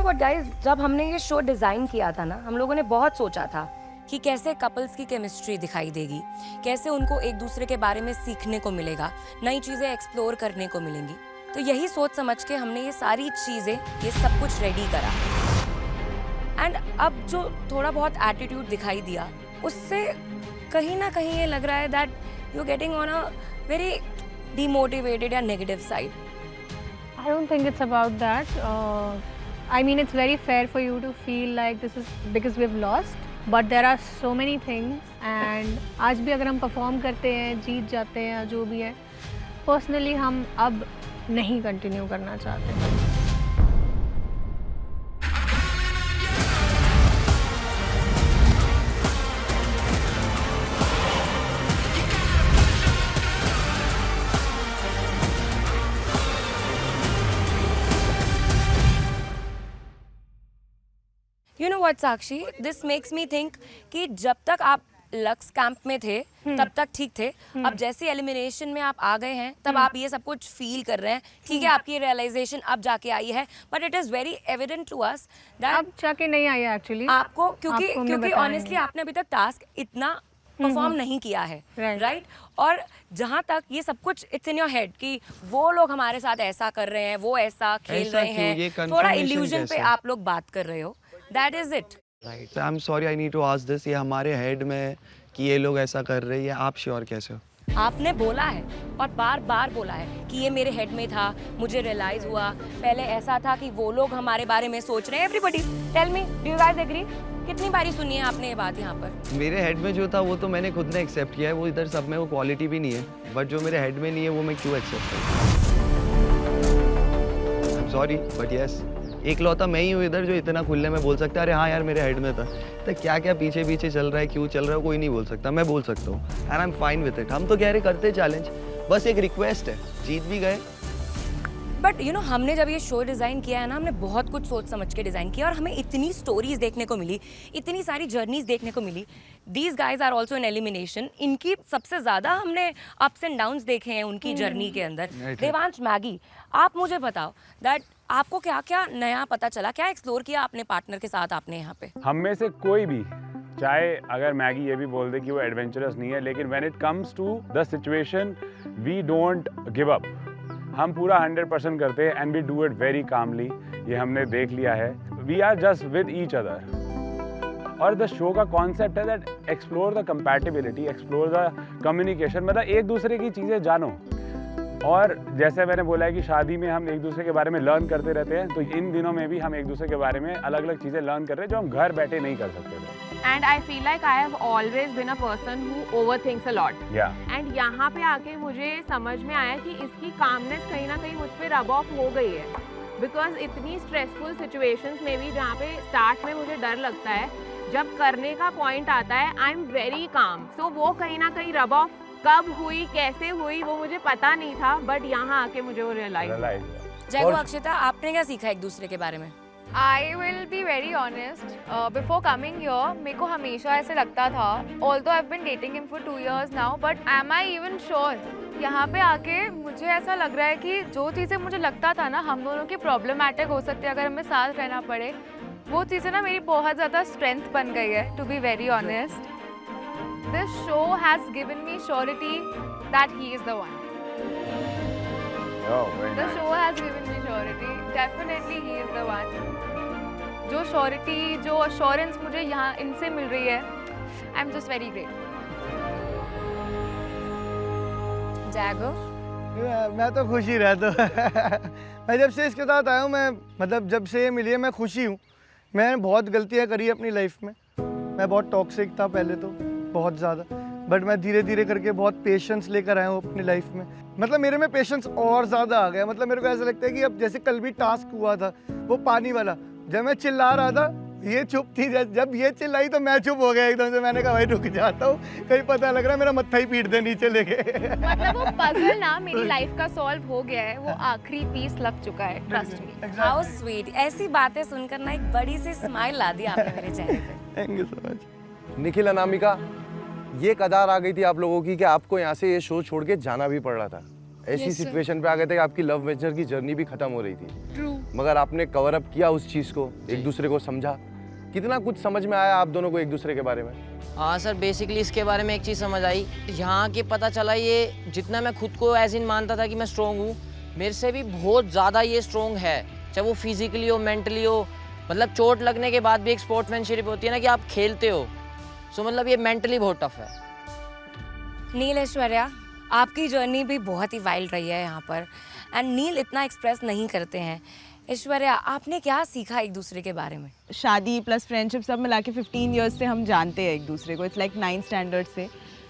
Know what guys, जब हमने ये शो डिज़ाइन किया था ना, हम लोगों ने बहुत सोचा था कि कैसे कपल्स की केमिस्ट्री दिखाई देगी, कैसे उनको एक दूसरे के बारे में सीखने को मिलेगा, नई चीज़ें एक्सप्लोर करने को मिलेंगी। तो यही सोच समझ के हमने ये सारी चीज़ें, ये सब कुछ रेडी करा। एंड अब जो थोड़ा बहुत एटीट्यूड दिखाई दिया, उससे कहीं ना कहीं ये लग रहा है that you getting on a very demotivated या negative side. I don't think it's about that. I mean, it's very fair for you to feel like this is because we've lost. But there are so many things. And आज भी अगर हम perform करते हैं, जीत जाते हैं, जो भी है, personally हम अब नहीं continue करना चाहते। You know what Sakshi, this makes me think कि जब तक आप लक्स कैंप में थे तब तक ठीक थे, अब जैसे एलिमिनेशन में आप आ गए हैं तब आप ये सब कुछ फील कर रहे हैं। ठीक है, आपकी रियलाइजेशन अब जाके आई है, but it is very evident to us that अब जाके नहीं आई है एक्चुअली आपको, क्योंकि ऑनेस्टली आपने अभी तक टास्क इतना परफॉर्म नहीं किया है, राइट? और जहाँ तक ये सब कुछ इट्स इन योर हेड कि वो लोग हमारे साथ ऐसा कर रहे हैं, वो ऐसा खेल रहे हैं, थोड़ा इल्यूजन पे आप लोग बात कर रहे हो। That is it. Right. I'm sorry, I need to ask this. ये हमारे हेड में है कि ये लोग ऐसा कर रहे हैं, आप श्योर कैसे हो? आपने बोला है और बार बार बोला है कि ये मेरे हेड में था, मुझे रियलाइज हुआ, पहले ऐसा था कि वो लोग हमारे बारे में सोच रहे हैं। Everybody tell me, do you guys agree? कितनी बारी सुनी है आपने ये बात यहाँ पर? मेरे हेड में जो था वो तो मैंने खुद ने एक्सेप्ट किया है, वो इधर सब में वो क्वालिटी भी नहीं है, बट जो मेरे हेड में नहीं है वो मैं क्यों एक्सेप्ट करूँ? सॉरी बट यस, एक लौता मैं ही हूँ इधर जो इतना खुले में बोल सकता है अरे हाँ यार मेरे हेड में था। तो क्या क्या पीछे पीछे चल रहा है, क्यों चल रहा है, कोई नहीं बोल सकता, मैं बोल सकता हूँ and I am fine with it. हम तो कह रहे करते चैलेंज, बस एक रिक्वेस्ट है, जीत भी गए। बट यू नो, हमने जब ये शो डिज़ाइन किया है ना, हमने बहुत कुछ सोच समझ के डिज़ाइन किया और हमें इतनी स्टोरीज देखने को मिली, इतनी सारी जर्नीज देखने को मिली। These guys are also in elimination, इनकी सबसे ज़्यादा हमने अप्स एंड डाउन्स देखे हैं उनकी जर्नी के अंदर। देवांश, मैगी, आप मुझे बताओ दैट आपको क्या क्या नया पता चला, क्या एक्सप्लोर किया अपने पार्टनर के साथ आपने यहाँ पे? हम में से कोई भी, चाहे अगर मैगी ये भी बोल दे कि वो एडवेंचरस नहीं है, लेकिन when it comes to the situation we don't give up. हम पूरा 100% करते हैं and we do it very calmly. ये हमने देख लिया है। We are just with each other. और द शो का कॉन्सेप्ट है that explore the compatibility, explore the communication, मतलब एक दूसरे की चीज़ें जानो। और जैसे मैंने बोला है कि शादी में हम एक दूसरे के बारे में लर्न करते रहते हैं, तो इन दिनों में भी हम एक दूसरे के बारे में अलग अलग चीज़ें लर्न कर रहे हैं जो हम घर बैठे नहीं कर सकते थे। And I feel like I have always been a person who overthinks a lot. Yeah. And यहाँ पे आके मुझे समझ में आया कि इसकी calmness कहीं ना कहीं मुझ पे रब ऑफ हो गई है। Because इतनी stressful situations में भी जहाँ पे start में मुझे डर लगता है, जब करने का point आता है I am very calm. So वो कहीं ना कहीं रब ऑफ कब हुई, कैसे हुई, वो मुझे पता नहीं था, बट यहाँ आके मुझे वो रियलाइज हुआ। जय को अक्षिता, आपने क्या सीखा एक दूसरे के बारे में? I will be very honest. Before coming here, मेरे को हमेशा ऐसे लगता था, although I've been dating him for 2 years now, but am I even sure? यहाँ पे आके मुझे ऐसा लग रहा है कि जो चीज़ें मुझे लगता था ना हम दोनों की प्रॉब्लमैटिक हो सकती है अगर हमें साथ रहना पड़े, वो चीज़ें ना मेरी बहुत ज़्यादा स्ट्रेंथ बन गई है, to be very honest. This show has given me surety that he is the one. Oh, very The nice. show has given me surety. Definitely he is the one. जो surety, जो assurance मुझे यहाँ इनसे मिल रही है, I'm just very grateful. जैगो, मैं तो खुश ही रहता हूँ। मैं जब से इसके साथ आया हूँ, मैं मतलब जब से ये मिली है मैं खुशी हूँ। मैंने बहुत गलतियाँ करी अपनी लाइफ में, मैं बहुत टॉक्सिक था पहले तो, बहुत ज़्यादा, बट मैं धीरे धीरे करके बहुत पेशेंस लेकर आया हूँ अपनी लाइफ में। मतलब मेरे में पेशेंस और ज़्यादा आ गया। मतलब मेरे को ऐसा लगता है कि अब जैसे कल भी टास्क हुआ था वो पानी वाला, जब मैं चिल्ला रहा था ये चुप थी, जब ये चिल्लाई तो मैं चुप हो गया एकदम से। मैंने कहा भाई रुक जाता हूँ, कहीं पता लग रहा है मेरा मत्था ही पीट दे नीचे लेके। मतलब वो पजल ना मेरी लाइफ का सॉल्व हो गया है, वो आखिरी पीस लग चुका है, ट्रस्ट मी। हाउ स्वीट, ऐसी बातें सुनकर ना एक बड़ी सी स्माइल ला दी आपने मेरे चेहरे पे। Thank you so much. Nikhil, Anamika, ये कदार आ गई थी आप लोगों की कि आपको यहाँ से ये शो छोड़ के जाना भी पड़ रहा था। ऐसी सिचुएशन पे आ गए थे कि आपकी लव वेंचर की जर्नी भी खत्म हो रही थी, मगर आपने कवर अप किया उस चीज़ को, एक दूसरे को समझा। कितना कुछ समझ में आया आप दोनों को एक दूसरे के बारे में? हाँ सर, बेसिकली इसके बारे में एक चीज़ समझ आई, यहाँ के पता चला ये जितना मैं खुद को एज इन मानता था कि मैं स्ट्रॉन्ग हूँ, मेरे से भी बहुत ज़्यादा ये स्ट्रॉन्ग है, चाहे वो फिजिकली हो, मेंटली हो। मतलब चोट लगने के बाद भी एक स्पोर्ट्समैनशिप होती है ना कि आप खेलते हो, सो मतलब ये मेंटली बहुत टफ है। नील, ऐश्वर्या, आपकी जर्नी भी बहुत ही वाइल्ड रही है यहाँ पर, एंड नील इतना एक्सप्रेस नहीं करते हैं। ऐश्वर्या, आपने क्या सीखा एक दूसरे के बारे में? शादी प्लस फ्रेंडशिप सब मिला के 15 इयर्स से हम जानते हैं एक दूसरे को, इट्स लाइक 9th स्टैंडर्ड से।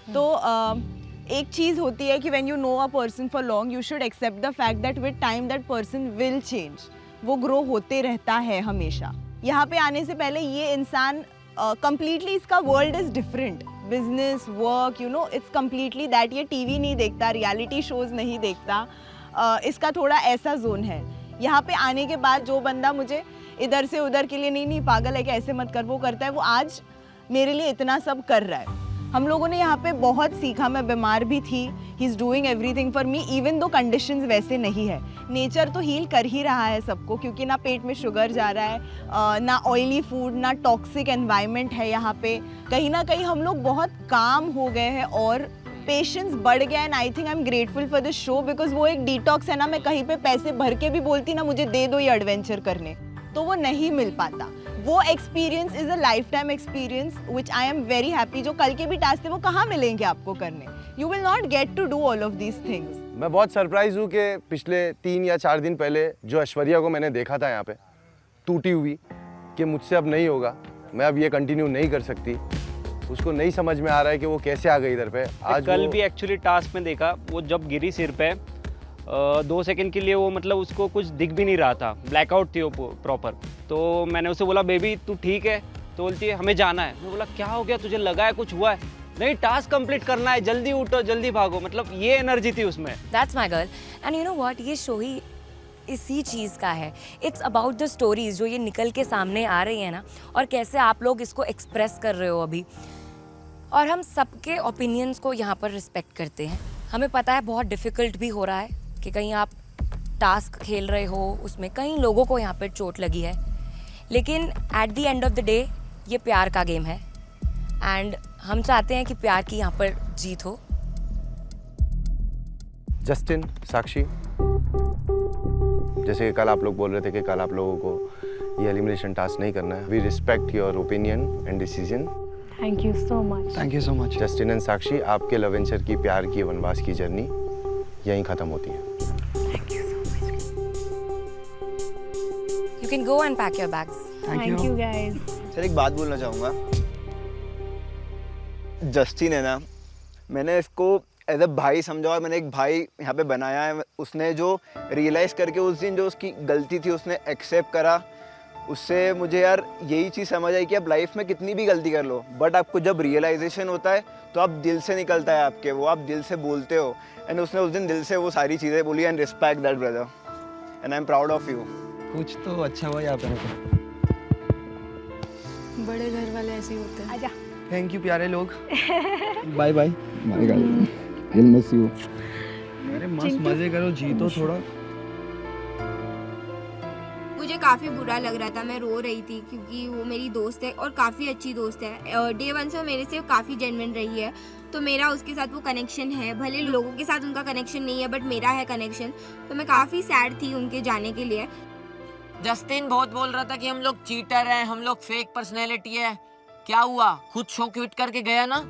तो एक चीज़ होती है कि when you know a person for long, you should accept the fact that with time that person will change, वो ग्रो होते रहता है हमेशा। यहाँ पे आने से पहले ये इंसान completely इसका world is different, business, work, you know, it's completely that. ये टीवी नहीं देखता, रियलिटी शोज़ नहीं देखता, इसका थोड़ा ऐसा जोन है। यहाँ पे आने के बाद जो बंदा मुझे इधर से उधर के लिए नहीं पागल है कि ऐसे मत कर, वो करता है, वो आज मेरे लिए इतना सब कर रहा है। हम लोगों ने यहाँ पे बहुत सीखा, मैं बीमार भी थी, he is doing everything for me even though conditions वैसे नहीं है। नेचर तो हील कर ही रहा है सबको, क्योंकि ना पेट में शुगर जा रहा है, ना ऑयली फूड, ना टॉक्सिक एनवायरनमेंट है यहाँ पे। कहीं ना कहीं हम लोग बहुत काम हो गए हैं और पेशेंस बढ़ गया। And I think I am grateful for this show, because वो एक डिटॉक्स है ना। मैं कहीं पे पैसे भर के भी बोलती ना मुझे दे दो ये एडवेंचर करने, तो वो नहीं मिल पाता। वो experience is a life time experience which I am very happy. जो कल के भी टास्क थे वो कहाँ मिलेंगे आपको करने? You will not get to do all of these things. मैं बहुत सरप्राइज हूँ कि पिछले 3 या 4 दिन पहले जो ऐश्वर्या को मैंने देखा था यहाँ पे टूटी हुई, कि मुझसे अब नहीं होगा, मैं अब ये कंटिन्यू नहीं कर सकती, उसको नहीं समझ में आ रहा है कि वो कैसे आ गई इधर पे। आज कल भी एक्चुअली टास्क में देखा, वो जब गिरी सिर पे 2 सेकंड के लिए वो मतलब उसको कुछ दिख भी नहीं रहा था, ब्लैकआउट थी वो प्रॉपर। तो मैंने उसे बोला बेबी तू ठीक है? तो बोलती है हमें जाना है। मैं बोला क्या हो गया, तुझे लगा है कुछ हुआ है? नहीं, टास्क कंप्लीट करना है, जल्दी उठो जल्दी भागो। मतलब ये एनर्जी थी उसमें। That's my girl. And you know what, ये शो ही इसी चीज़ का है। इट्स अबाउट द स्टोरीज जो ये निकल के सामने आ रही है ना, और कैसे आप लोग इसको एक्सप्रेस कर रहे हो अभी। और हम सबके ओपिनियंस को यहाँ पर रिस्पेक्ट करते हैं। हमें पता है बहुत डिफ़िकल्ट भी हो रहा है कि कहीं आप टास्क खेल रहे हो, उसमें कई लोगों को यहाँ पर चोट लगी है, लेकिन at the end of the day ये प्यार का गेम है, एंड हम चाहते हैं कि प्यार की यहाँ पर जीत हो। जस्टिन, साक्षी, जैसे कल आप लोग बोल रहे थे कि कल आप लोगों को ये एलिमिनेशन टास्क नहीं करना है, we respect your opinion and decision. Thank you so much. Thank you so much. Justin and Sakshi, आपके लव वेंचर की, प्यार की, वनवास की जर्नी यहीं खत्म होती है। You can go and pack your bags. Thank you guys. Sir एक बात बोलना चाहूँगा। जस्टिन है ना, मैंने इसको एज अ भाई समझा और मैंने एक भाई यहाँ पे बनाया है। उसने जो रियलाइज़ करके उस दिन जो उसकी गलती थी उसने एक्सेप्ट करा, उससे मुझे यार यही चीज़ समझ आई कि आप लाइफ में कितनी भी गलती कर लो, बट आपको जब रियलाइजेशन होता है तो आप दिल से निकलता है आपके, वो आप दिल से बोलते हो। एंड उसने उस दिन दिल से वो सारी चीज़ें बोली and respect that brother, and I am proud of you. कुछ तो अच्छा हुआ यहाँ पे। बड़े घर वाले ऐसे ही होते हैं। आजा। थैंक यू प्यारे लोग। Bye bye. My god, I miss you. अरे मस्त मजे करो, जीतो थोड़ा। मुझे काफ़ी बुरा लग रहा था, मैं रो रही थी क्योंकि वो मेरी दोस्त है और काफ़ी अच्छी दोस्त है। डे 1 से वो मेरे से काफ़ी जेन्युइन रही है, तो मेरा उसके साथ वो कनेक्शन है। भले लोगों के साथ उनका कनेक्शन नहीं है, बट मेरा है कनेक्शन। तो मैं काफ़ी सैड थी उनके जाने के लिए। जस्टिन बहुत बोल रहा था कि हम लोग चीटर हैं, हम लोग फेक पर्सनैलिटी है। क्या हुआ, खुद शो क्विट करके गया ना।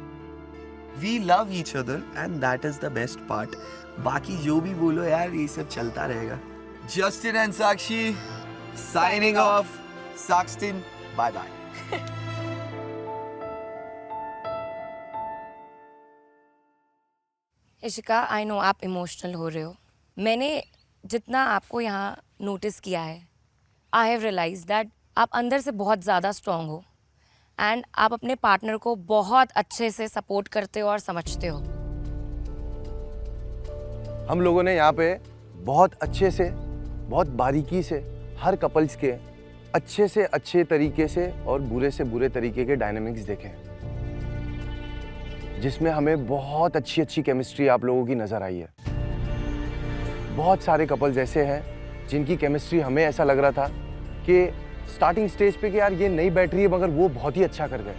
We love each other and that is the best part. बाकी जो भी बोलो यार, ये सब चलता रहेगा। Justin and Sakshi signing off. Saxton, bye bye. Ishika, I know आप इमोशनल हो रहे हो। मैंने जितना आपको यहाँ नोटिस किया है, आई हैव रियलाइज दैट आप अंदर से बहुत ज़्यादा स्ट्रॉन्ग हो, एंड आप अपने पार्टनर को बहुत अच्छे से सपोर्ट करते हो और समझते हो। हम लोगों ने यहाँ पे बहुत अच्छे से, बहुत बारीकी से हर कपल्स के अच्छे से अच्छे तरीके से और बुरे से बुरे तरीके के डायनामिक्स देखे, जिसमें हमें बहुत अच्छी अच्छी केमिस्ट्री आप लोगों की नज़र आई है। बहुत सारे कपल्स ऐसे हैं जिनकी केमिस्ट्री हमें ऐसा लग रहा था कि स्टार्टिंग स्टेज पे कि यार ये नहीं बैठ रही है, मगर वो बहुत ही अच्छा कर गए।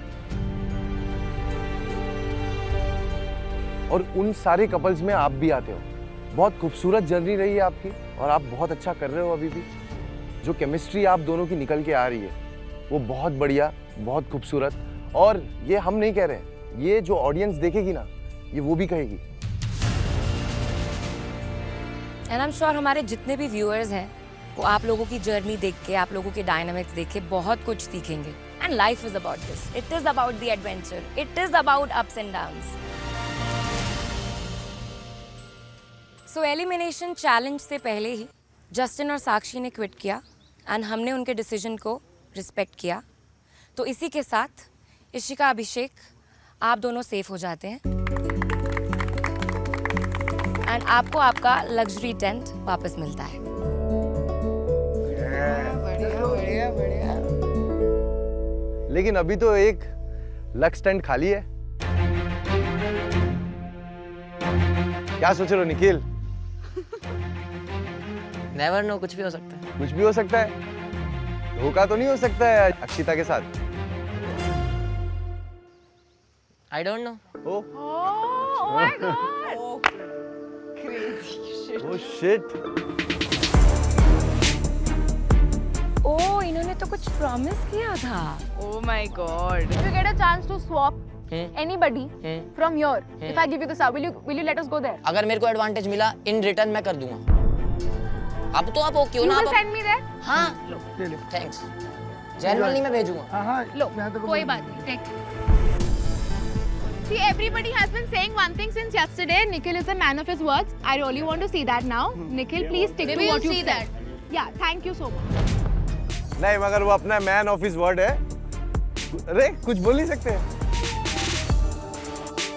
और उन सारे कपल्स में आप भी आते हो। बहुत खूबसूरत जर्नी रही है आपकी और आप बहुत अच्छा कर रहे हो अभी भी। जो केमिस्ट्री आप दोनों की निकल के आ रही है वो बहुत बढ़िया, बहुत खूबसूरत। और ये हम नहीं कह रहे, ये जो ऑडियंस देखेगी ना, ये वो भी कहेगी। एंड आई एम श्योर हमारे जितने भी व्यूअर्स हैं वो आप लोगों की जर्नी देख के, आप लोगों के डायनामिक्स देख के बहुत कुछ सीखेंगे। And life is about this, it is about the adventure, it is about ups and downs. So elimination challenge से पहले ही जस्टिन और साक्षी ने क्विट किया एंड हमने उनके डिसीजन को रिस्पेक्ट किया। तो इसी के साथ इशिका, अभिषेक, आप दोनों सेफ हो जाते हैं एंड आपको आपका लग्जरी टेंट वापस मिलता है। लेकिन अभी तो एक लक्स टेंट खाली है। क्या सोच रहे हो निखिल? नेवर नो, कुछ भी हो सकता है। कुछ भी हो सकता है। धोखा तो नहीं हो सकता है अक्षिता के साथ? I don't know. Oh my god, oh shit. Oh, इन्होंने तो कुछ प्रॉमिस किया था। Oh my God. If you get a chance to swap anybody from here, if I give you the sub, will you let us go there? अगर मेरे को advantage मिला in return मैं कर दूंगा। अब तो आप ओके हो You ना? will आप send me there? हाँ, ले ले। थैंक्स। जेन्युइनली मैं भेजूंगा। हाँ हाँ लो, मैं तो कोई बात नहीं, take. See, everybody has been saying one thing since yesterday. Nikhil is a man of his words. I really want to see that now. Nikhil, please stick to what you said. Yeah, thank you so much. नहीं, मगर वो अपना man of his word है। अरे कुछ बोल नहीं सकते।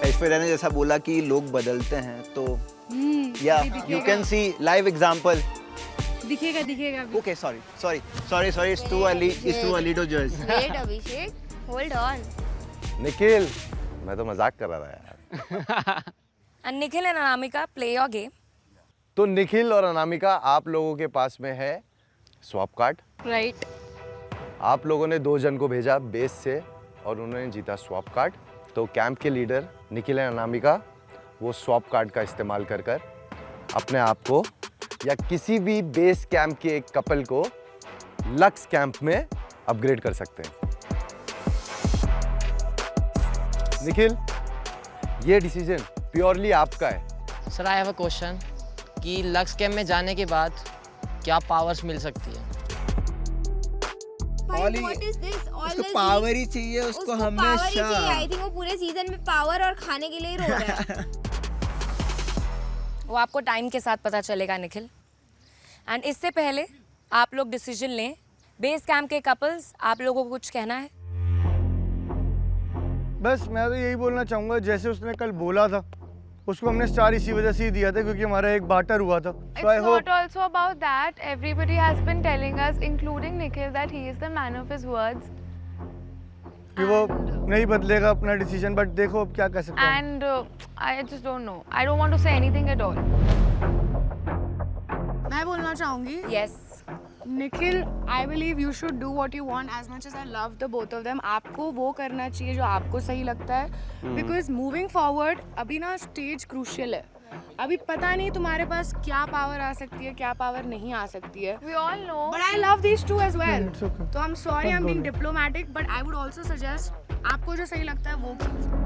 ऐश्वर्या ने जैसा बोला कि लोग बदलते हैं, तो या you can see live example. दिखेगा दिखेगा अभी। Okay, sorry, it's too early to जज। Wait Abhishek, hold on. Nikhil, मैं तो मजाक कर रहा था यार। And Nikhil and Anamika, play your game. तो निखिल और अनामिका, आप लोगों के पास में है स्वैप कार्ड। Right. आप लोगों ने 2 जन को भेजा बेस से और उन्होंने जीता स्वैप कार्ड। तो कैंप के लीडर निखिल और अनामिका वो स्वैप कार्ड का इस्तेमाल कर कर अपने आप को या किसी भी बेस कैंप के एक कपल को लक्स कैंप में अपग्रेड कर सकते हैं। निखिल, ये डिसीजन प्योरली आपका है। Sir, I have a question कि लक्स कैंप में जाने के बाद क्या पावर्स मिल सकती है? What is this? उसको पावर ही चाहिए, उसको हमेशा। आई थिंक वो पूरे सीजन में पावर और खाने के लिए ही रो रहा है। वो आपको टाइम के साथ पता चलेगा निखिल। एंड इससे पहले आप लोग डिसीजन लें। बेस कैंप के कपल्स, आप लोगों को कुछ कहना है? बस मैं तो यही बोलना चाहूँगा, जैसे उसने कल बोला था उसको हमने स्टार इसी वजह से ही दिया था क्योंकि हमारा एक बार्टर हुआ था। It's not also about that. Everybody has been telling us, including Nikhil, that he is the man of his words. कि वो नहीं बदलेगा अपना डिसीजन, बट देखो अब क्या कर सकते हैं। And I just don't know. I don't want to say anything at all. मैं बोलना चाहूँगी। Yes. Nikhil, I believe you should do what you want. As much as I love the both of them, आपको वो करना चाहिए जो आपको सही लगता है। Because moving forward, अभी ना स्टेज क्रूशियल है। अभी पता नहीं तुम्हारे पास क्या पावर आ सकती है, क्या पावर नहीं आ सकती है। We all know. But I love these two as well. It's okay. तो I'm sorry I'm being diplomatic, but I would also suggest आपको जो सही लगता है वो कीजिए।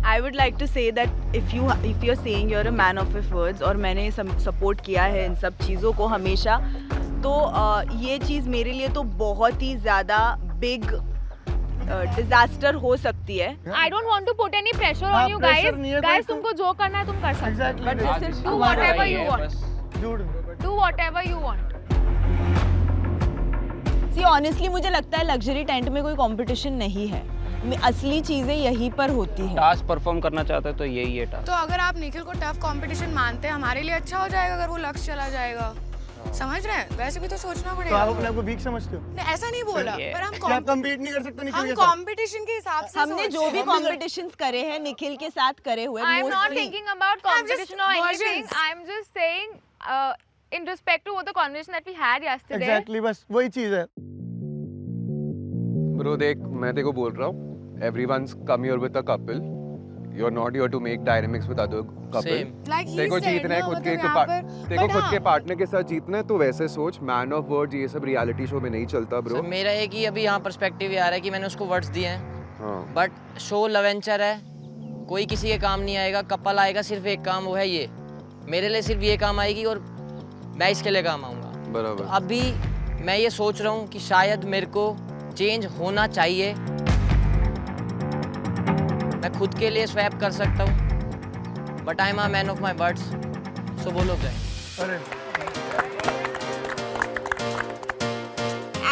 I would like to say that if you're saying you're a man of your words और मैंने सपोर्ट किया है इन सब चीज़ों को हमेशा, तो ये चीज़ मेरे लिए तो बहुत ही ज़्यादा बिग डिजास्टर हो सकती है। I don't want to put any pressure on you guys. Guys, तुमको जो करना है तुम कर सकते हो। But this is Do whatever you want. Dude, Do whatever you want. See, honestly मुझे लगता है लग्जरी टेंट में कोई कंपटीशन नहीं है। असली चीजें यहीं पर होती हैं। टास्क परफॉर्म करना चाहते हैं तो यही है टास्क। तो अगर आप निखिल को टफ कंपटीशन मानते हैं, हमारे लिए अच्छा हो जाएगा अगर वो लक्ष्य चला जाएगा। समझ रहे हैं? वैसे भी तो सोचना तो पड़ेगा। आप अपने आप को वीक समझते हो? नहीं, ऐसा नहीं बोला, पर हम क्या आप कम्पीट नहीं कर सकते निखिल हम के साथ? कंपटीशन के हिसाब से हमने जो भी कॉम्पिटिशन्स करे हैं निखिल के साथ करे हुए I am not mostly- thinking about competition or anything. versions. I am just saying, in respect to what the conversation that we had yesterday. Exactly, बस वही चीज़ है। ब्रो देख, मैं तेरे को बोल रहा हूँ, everyone's come here with a couple, you are not here to make dynamics with other couple. Like he तेरे को said, जीतना है ना, खुद के मतलब यहाँ पर- तेरे को but खुद के हाँ, पार्टनर के साथ जीतना है, तो वैसे सोच। मैन ऑफ वर्ड्स ये सब रियलिटी शो में नहीं चलता ब्रो। सर मेरा एक ही अभी यहाँ पर्सपेक्टिव ये आ रहा है कि मैंने उसको वर्ड्स दिए हैं, हाँ बट शो लवेंचर है, कोई किसी के काम नहीं आएगा। कपल आएगा सिर्फ एक काम, वो है ये, मेरे लिए सिर्फ ये काम आएगी और मैं इसके लिए काम आऊँगा। बराबर। अभी मैं ये सोच रहा हूँ कि शायद मेरे को चेंज होना चाहिए, मैं खुद के लिए स्वैप कर सकता हूँ, but I am a man of my words, so बोलो क्या। अरे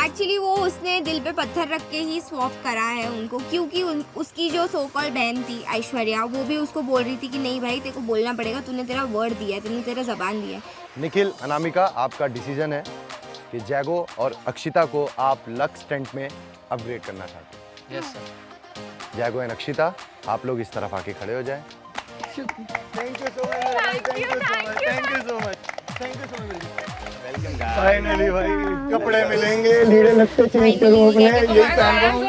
एक्चुअली वो उसने दिल पे पत्थर रख के ही स्वॉप करा है उनको, क्योंकि उसकी जो सो कॉल बहन थी ऐश्वर्या, वो भी उसको बोल रही थी कि नहीं भाई तेरे को बोलना पड़ेगा, तूने तेरा वर्ड दिया है, तूने तेरा जबान दिया है। निखिल, अनामिका, आपका डिसीजन है कि जैगो और अक्षिता को आप लक्स टेंट में अपग्रेड करना चाहते हैं। Yes sir. जैगो एंड अक्षिता, आप लोग इस तरफ आके खड़े हो जाएं। Thank you so much, thank you so much, thank you so much, thank you so much. Welcome guys. Finally भाई कपड़े मिलेंगे, लीडर लगते चेंज करो अपने, यही पहन रहा हूँ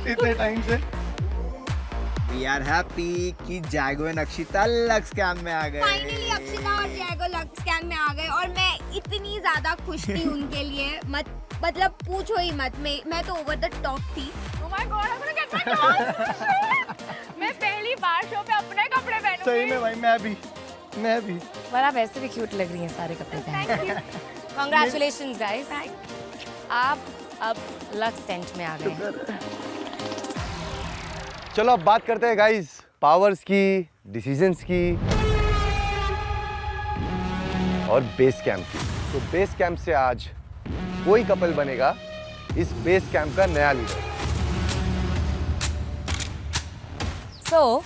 इतने टाइम से। वी आर हैप्पी कि जैगो एंड अक्षिता लक्स कैंप में आ गए। फाइनली अक्षिता और जैगो लक्स कैंप में आ गए और मैं इतनी ज्यादा खुश थी उनके लिए, मतलब पूछो ही मत, मैं तो ओवर द टॉप थी। Oh my God, I'm gonna get my dolls. मैं पहली बार शो पे अपने कपड़े पहनूंगी। सही में भाई, मैं भी। पर आप ऐसे भी क्यूट लग रही हैं सारे कपड़े पहन के। Congratulations guys, आप अब लक्स टेंट में आ गए हैं। चलो अब बात करते हैं गाइस पावर्स की, डिसीजंस की और बेस कैंप की। तो बेस कैंप से आज कोई कपल बनेगा इस बेस कैंप का नया लीडर। सो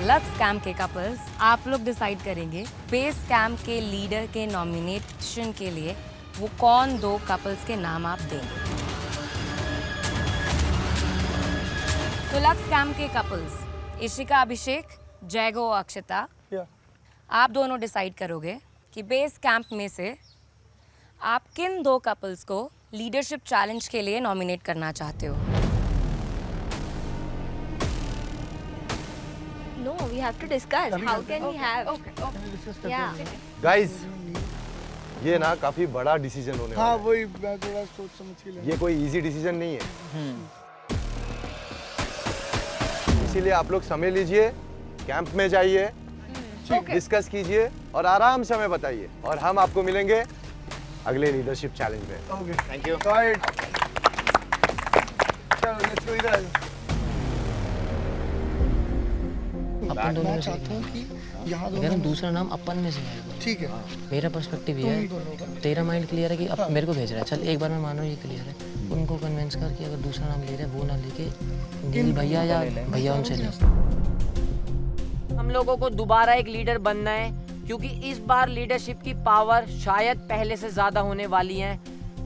लक्स कैंप के कपल्स, आप लोग डिसाइड करेंगे बेस कैंप के लीडर के नॉमिनेशन के लिए वो कौन दो कपल्स के नाम आप देंगे। तो लक्स कैंप के कपल्स इशिका अभिषेक, जैगो अक्षता, आप दोनों डिसाइड करोगे कि बेस कैंप में से आप किन दो कपल्स को लीडरशिप चैलेंज के लिए नॉमिनेट करना चाहते हो। No, we have to discuss. How can we have? Guys ये ना काफी बड़ा डिसीजन होने वाला हाँ है। वही मैं थोड़ा सोच समझ के लिया। ये कोई इजी डिसीजन नहीं है, इसीलिए आप लोग समय लीजिए, कैंप में जाइए, डिस्कस कीजिए और आराम से हमें बताइए, और हम आपको मिलेंगे अगले लीडरशिप चैलेंज में। Okay, thank you. चलो लेट्स गो, इधर आ जाओ। अपन दोनों में से अगर हम दूसरा नाम अपन में से है, ठीक है। मेरा पर्सपेक्टिव ये है, तेरा माइंड क्लियर है कि अब मेरे को भेज रहा है, चल एक बार मैं मान रहा हूँ ये क्लियर है, उनको कन्विंस कर कि अगर दूसरा नाम ले रहे हैं वो ना लेके नील भैया या भैया उनसे ले। हम लोगों को दोबारा एक लीडर बनना है, क्योंकि इस बार लीडरशिप की पावर शायद पहले से ज़्यादा होने वाली है,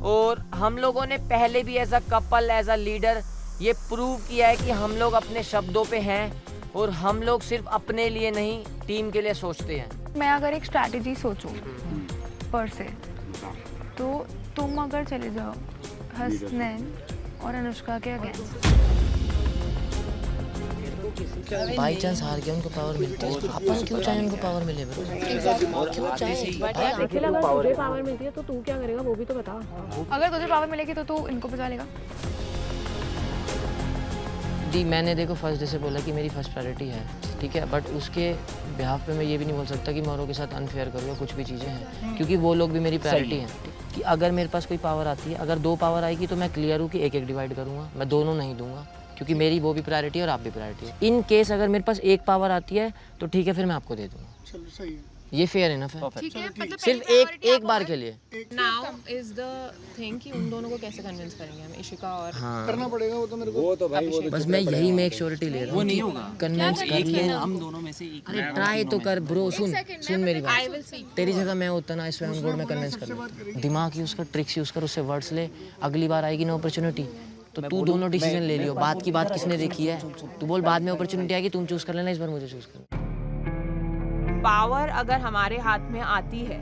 और हम लोगों ने पहले भी as a couple, as a leader ये प्रूव किया है कि हम लोग अपने शब्दों पे हैं, और हम लोग सिर्फ अपने लिए नहीं टीम के लिए सोचते हैं। मैं अगर एक स्ट्रैटेजी सोचूं पर से, तो तुम अगर चले जाओ हसनैन और अनुष्का के अगेंस्ट, बाई चांस हार गया उनको पावर मिलती है, अपन क्यों चाहे उनको पावर मिले ब्रो, क्यों चाहे। तुझे पावर मिलती है तो तू क्या करेगा वो भी तो बता। अगर तुझे पावर मिलेगी तो तू इनको बचा लेगा। दी मैंने देखो फर्स्ट डे से बोला कि मेरी फर्स्ट प्रायोरिटी है, ठीक है, बट उसके बिहाफ पे मैं ये भी नहीं बोल सकता कि मैं औरों के साथ अनफेयर करूँगा, कुछ भी चीज़ें हैं, क्योंकि वो लोग भी मेरी प्रायोरिटी हैं। कि अगर मेरे पास कोई पावर आती है, अगर दो पावर आएगी तो मैं क्लियर हूँ कि एक एक डिवाइड करूँगा, मैं दोनों नहीं दूंगा, क्योंकि मेरी वो भी प्रायोरिटी है और आप भी प्रायोरिटी है। इन केस अगर मेरे पास एक पावर आती है तो ठीक है, फिर मैं आपको दे दूँगा। चलो सही है। ये फेयर इनफ है। ठीक है, मतलब सिर्फ एक बार के लिए। नाउ इज द थिंग कि उन दोनों को कैसे कन्विंस करेंगे हम, इशिका और करना पड़ेगा वो तो मेरे को। बस मैं यही में एक श्योरिटी ले रहा हूँ। वो नहीं होगा, कन्विंस कर ले हम दोनों में से एक। अरे ट्राई तो कर ब्रो, सुन मेरी बात। तेरी जगह मैं होता ना, इस गॉड में कन्विंस कर ले। दिमाग यूज कर, ट्रिक्स यूज कर, उससे वर्ड्स ले। अगली बार आएगी ना अपॉर्चुनिटी, तो तू दोनों डिसीजन ले लियो। बात की बात किसने देखी है? तू बोल बाद में अपॉर्चुनिटी आएगी, तुम चूज कर लेना, इस बार मुझे चूज कर। पावर अगर हमारे हाथ में आती है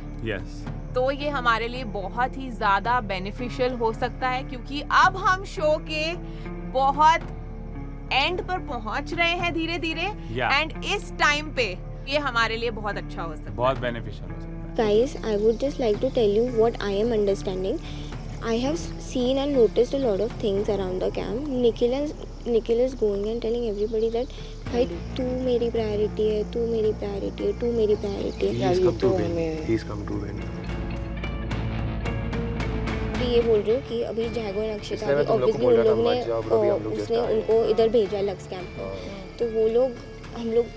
तो ये हमारे लिए बहुत ही ज़्यादा बेनिफिशियल हो सकता है, क्योंकि अब हम शो के बहुत एंड पर पहुंच रहे हैं धीरे धीरे, एंड इस टाइम पे ये हमारे लिए बहुत अच्छा हो सकता है, बहुत बेनिफिशियल हो सकता है। Guys, I would just like to tell you what I am understanding. I have seen and noticed a lot of things around the camp. Nikhil is going and telling everybody that भाई तू मेरी priority है, तू मेरी priority है, तू मेरी priority है। ये बोल रही हूँ कि अभी जैगो और अक्षिता भी ऑब्वियसली उन लोग ने उसने उनको इधर भेजा लक्स कैंप में, तो वो लोग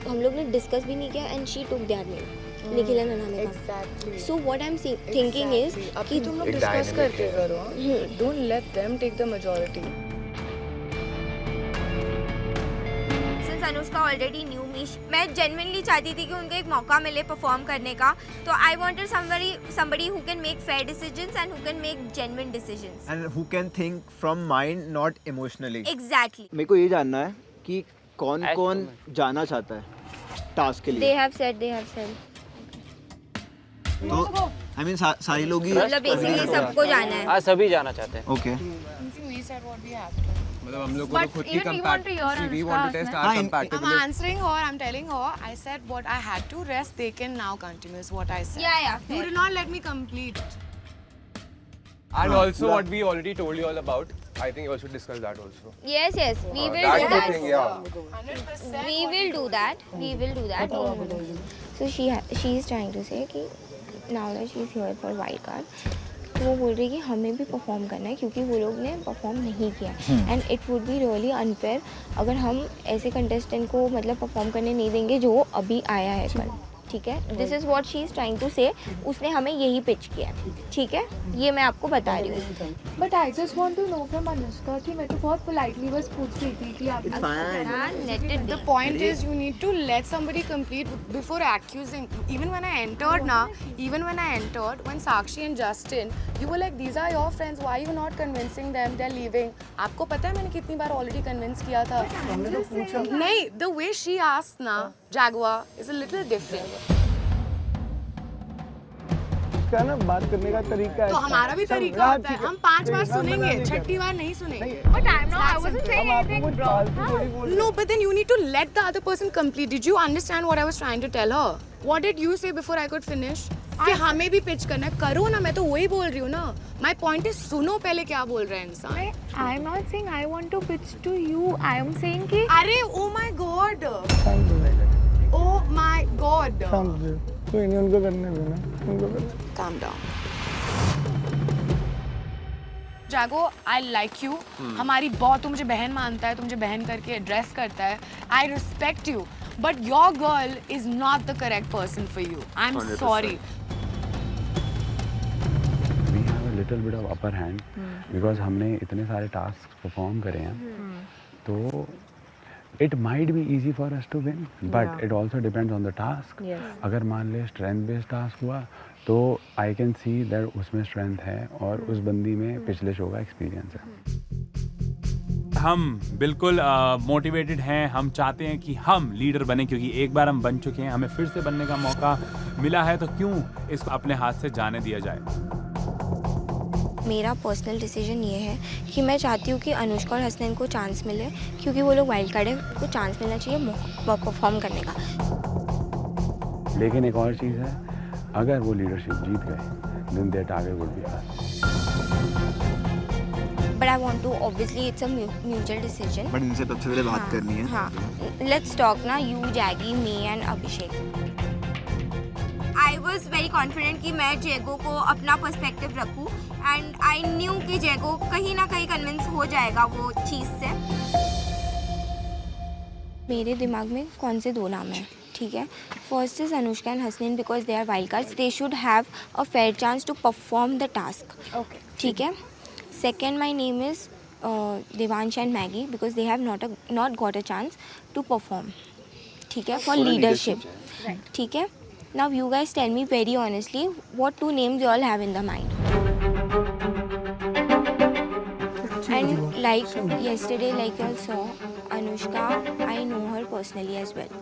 हम लोग ने डिस्कस भी नहीं किया and she took their name Nikhil and Anamika. Exactly. So what I am thinking is कि तुम लोग डिस्कस करके करो, don't let them take the majority. Since Anushka already knew me, मैं जेन्युइनली चाहती थी कि उनको एक मौका मिले परफॉर्म करने का, तो I wanted somebody who can make fair decisions and who can make genuine decisions and who can think from mind not emotionally. Exactly. मेरे को ये जानना है कि कौन जाना चाहता है टास्क के लिए। They have said. तो आई मीन सारी लोग ही मतलब बेसिकली सबको जाना है। हाँ, सभी जाना चाहते हैं। ओके। मतलब हम लोग को खुद की compatibility, we want to test our compatibility. I'm answering her, I'm telling her, I said what I had to rest, they can now continue is what I said. Yeah. You did not let me complete. And also what we already told you all about, I think you also discuss that also. Yes. We will That's do the that. thing, yeah. 100%. We will do that. So she is trying to say कि now that she is here for wild card, तो वो बोल रही है कि हमें भी perform करना है क्योंकि वो लोग ने परफॉर्म नहीं किया, and it would be really unfair अगर हम ऐसे कंटेस्टेंट को मतलब परफॉर्म करने नहीं देंगे जो अभी आया है कल। ठीक है, this is what she is trying to say. उसने हमें यही पिच किया, ठीक है, ये मैं आपको बता रही हूँ। But I just want to know from Anushka कि मैं तो बहुत पोलाइटली बस पूछ रही थी कि आप The point is you need to let somebody complete before accusing. Even when I entered, when Sakshi and Justin, you were like, these are your friends, why are you not convincing them? They're leaving. आपको पता है मैंने कितनी बार already convince किया था? नहीं, the way she asked ना, Jaguar is a little different. क्या ना बात करने का तरीका है। तो हमारा भी तरीका होता है, हम 5 बार सुनेंगे, 6ठी बार नहीं सुनेंगे। But I wasn't saying anything wrong. No, but then you need to let the other person complete. Did you understand what I was trying to tell her? What did you say before I could finish? कि हमें भी pitch करना है, करो ना, मैं तो वही बोल रही हूँ ना। My point is सुनो पहले क्या बोल रहा है इंसान। I'm not saying I want to pitch to you. I am saying कि अरे oh my god, oh my god. कोई नहीं, उनको करने देना, उनको करने। Calm down. जागो, I like you. हमारी बहुत, तू मुझे बहन मानता है, तू मुझे बहन करके एड्रेस करता है. I respect you. But your girl is not the correct person for you. I'm 100%. sorry. We have a little bit of upper hand because हमने इतने सारे टास्क परफॉर्म करे हैं, तो it might be easy for us to win, but it also depends on the task. अगर मान ले strength based task हुआ तो I can see that उसमें strength है और उस बंदी में पिछले शो का experience है। हम बिल्कुल मोटिवेटेड हैं, हम चाहते हैं कि हम लीडर बने, क्योंकि एक बार हम बन चुके हैं, हमें फिर से बनने का मौका मिला है, तो क्यों इसको अपने हाथ से जाने दिया जाए। मेरा पर्सनल डिसीजन ये है कि मैं चाहती हूँ कि अनुष्का और हसनैन को चांस मिले, क्योंकि वो लोग वाइल्ड कार्ड है, उनको चांस मिलना चाहिए परफॉर्म करने का। लेकिन एक और चीज़ है, अगर वो लीडरशिप जीत गए then their target would be us. But I want to, obviously it's a mutual decision. But इनसे सबसे पहले बात करनी है। हाँ, let's talk ना, you, Jaggy, me and Abhishek. I was very confident कि मैं जैगो को अपना पर्सपेक्टिव रखूं, and I knew कि जैगो कहीं ना कहीं कन्विंस हो जाएगा वो चीज़ से। मेरे दिमाग में कौन से 2 नाम हैं, ठीक है. First is Anushka and Hasnain because they are wild cards. They should have a fair chance to perform the task. Okay. ठीक है. Second, my name is Devansh and Maggie because they have not got a chance to perform. ठीक है, for leadership. Right. ठीक है. Now you guys tell me very honestly what two names you all have in the mind. And like yesterday, like you all saw, Anushka, I know her personally as well.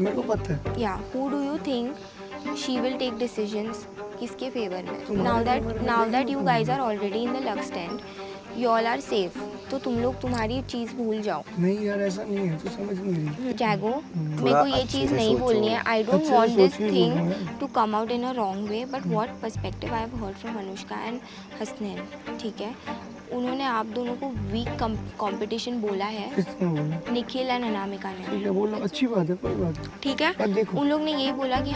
मेरे को पता है. Yeah, who do you think she will take decisions किसके favour में? Now that you guys are already in the luck stand, you all are safe. तो तुम लोग तुम्हारी चीज़ भूल जाओ. नहीं यार ऐसा नहीं है, तू समझ नहीं रही. जैगो, मेरे को ये चीज़ नहीं बोलनी है. I don't want this thing to come out in a wrong way. But what perspective I have heard from Anushka and Hasnain, ठीक है? उन्होंने आप दोनों को वीक कंपटीशन बोला है. किसने बोला? निखिल और अनामिका ने. ठीक है, बोला, अच्छी बात है, कोई बात नहीं. ठीक है. पर देखो, उन लोग ने यही बोला कि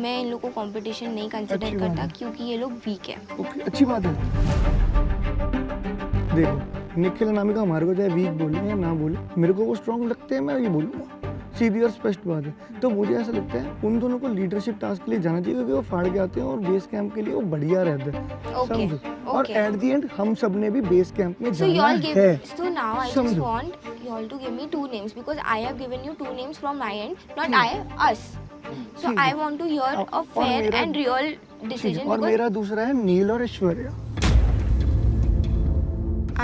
मैं इन लोग को कंपटीशन नहीं कंसिडर अच्छी बात करता है. क्योंकि ये लोग वीक है. ओके, अच्छी बात है. देखो, निखिल अनामिका हमारे को चाहे वीक बोले या ना बोले, मेरे को वो स्ट्रॉन्ग लगते हैं, मैं ये बोलूँगा. सीधी और स्पष्ट बात है. तो मुझे ऐसा लगता है उन दोनों को लीडरशिप टास्क के लिए जाना चाहिए क्योंकि वो फाड़ के आते हैं और बेस कैंप के लिए वो बढ़िया रहते हैं. समझो. और एट द एंड हम सब ने भी बेस कैंप में So you जाना all give. है. So now I just समझो. want you all to give me two names because I have given you two names from my end, not us. So ठीक I है. want to hear a और fair मेरा- and real ठीक है. decision और because मेरा दूसरा है नील और Aishwarya.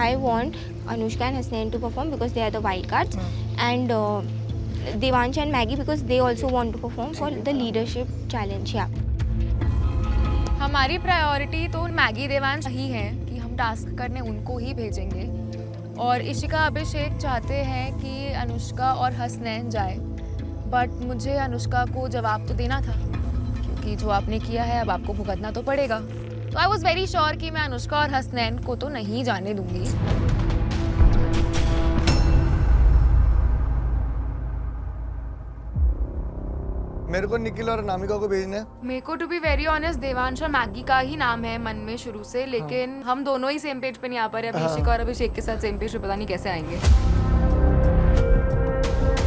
I want Anushka and Hasnain to perform because they are the wild cards, and Devansh and Maggie because they also want to perform for the leadership challenge. Yeah. हमारी priority तो Maggi Devansh ही है कि हम task करने उनको ही भेजेंगे और इशिका अभिषेक चाहते हैं कि अनुष्का और हसनैन जाए बट मुझे अनुष्का को जवाब तो देना था क्योंकि जो आपने किया है अब आपको भुगतना तो पड़ेगा. तो आई वॉज वेरी श्योर कि मैं अनुष्का और हसनैन को तो नहीं जाने दूंगी. मेरे को निखिल और अनामिका को भेजना है. मेरे को to be very honest Devansh और मैगी का ही नाम है मन में शुरू से लेकिन हम दोनों ही सेम पेज पे नहीं आ पा रहे. अभी इशिका और अभिषेक के साथ सेम पेज पे पता नहीं कैसे आएंगे.